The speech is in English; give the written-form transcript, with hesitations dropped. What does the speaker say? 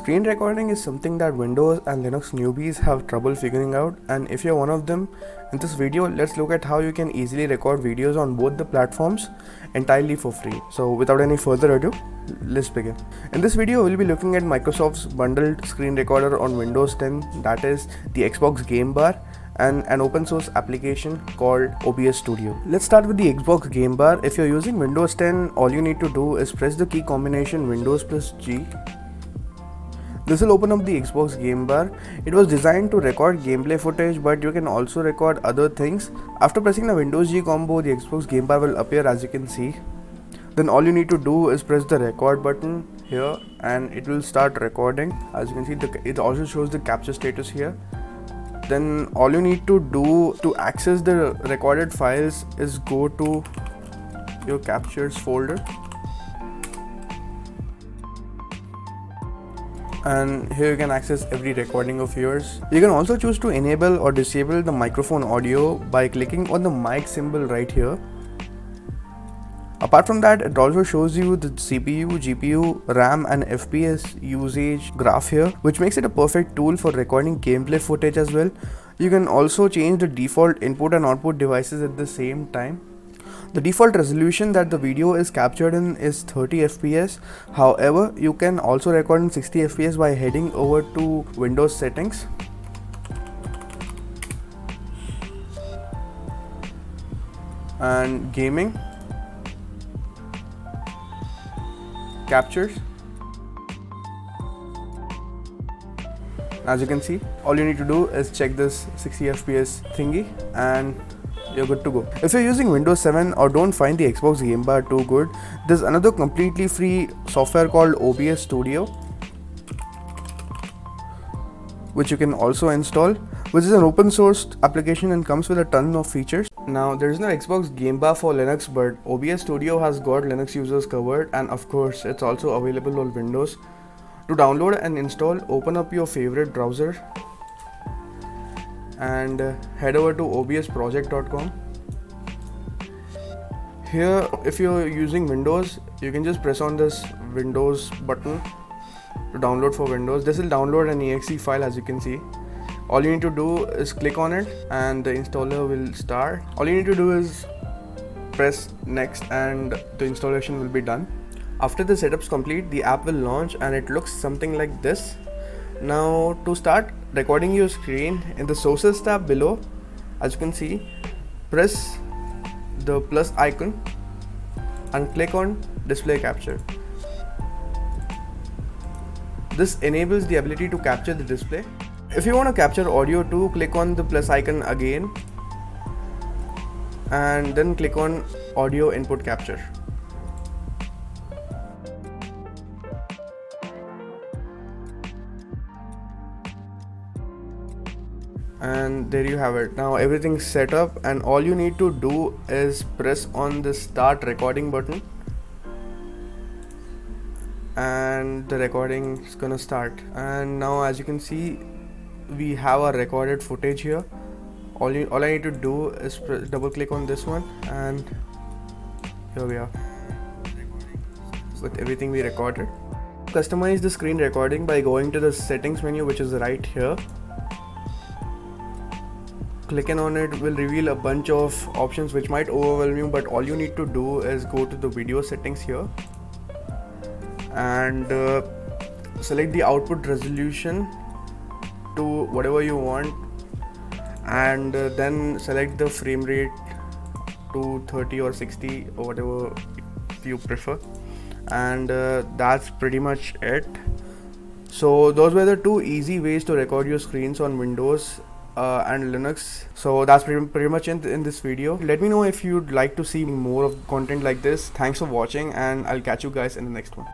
Screen recording is something that Windows and Linux newbies have trouble figuring out, and if you're one of them, in this video let's look at how you can easily record videos on both the platforms entirely for free. So without any further ado, let's begin. In this video we'll be looking at Microsoft's bundled screen recorder on Windows 10, that is the Xbox Game Bar, and an open source application called OBS Studio. Let's start with the Xbox Game Bar. If you're using Windows 10, all you need to do is press the key combination Windows plus G. This will open up the Xbox Game Bar. It was designed to record gameplay footage, but you can also record other things. After pressing the Windows G combo, the Xbox Game Bar will appear, as you can see. Then all you need to do is press the record button here and it will start recording. As you can see, it also shows the capture status here. Then all you need to do to access the recorded files is go to your captures folder, and here you can access every recording of yours. You can also choose to enable or disable the microphone audio by clicking on the mic symbol right here. Apart from that, it also shows you the CPU, GPU, RAM and FPS usage graph here, which makes it a perfect tool for recording gameplay footage as well. You can also change the default input and output devices at the same time. The default resolution that the video is captured in is 30 FPS. However, you can also record in 60 FPS by heading over to Windows settings. And gaming, captures. As you can see, all you need to do is check this 60 FPS thingy and you're good to go. If you're using Windows 7 or don't find the Xbox Game Bar too good, there's another completely free software called OBS Studio, which you can also install, which is an open source application and comes with a ton of features. Now there is no Xbox Game Bar for Linux, but OBS Studio has got Linux users covered, and of course it's also available on Windows. To download and install, open up your favorite browser and head over to obsproject.com. Here, if you're using Windows, you can just press on this Windows button to download for Windows. This will download an exe file, as you can see. All you need to do is click on it and the installer will start. All you need to do is press next and the installation will be done. After the setup's complete, the app will launch and it looks something like this. Now to start recording your screen, in the sources tab below, as you can see, press the plus icon and click on display capture. This enables the ability to capture the display. If you want to capture audio too, click on the plus icon again and then click on audio input capture. And there you have it. Now everything's set up and all you need to do is press on the start recording button and the recording is gonna start. And now as you can see, we have our recorded footage here. All I need to do is double click on this one and here we are with everything we recorded. Customize the screen recording by going to the settings menu, which is right here. Clicking on it will reveal a bunch of options which might overwhelm you, but all you need to do is go to the video settings here and select the output resolution to whatever you want, and then select the frame rate to 30 or 60 or whatever you prefer, and that's pretty much it. So those were the two easy ways to record your screens on Windows and Linux. So that's pretty much in this video. Let me know if you'd like to see more of content like this. Thanks for watching and I'll catch you guys in the next one.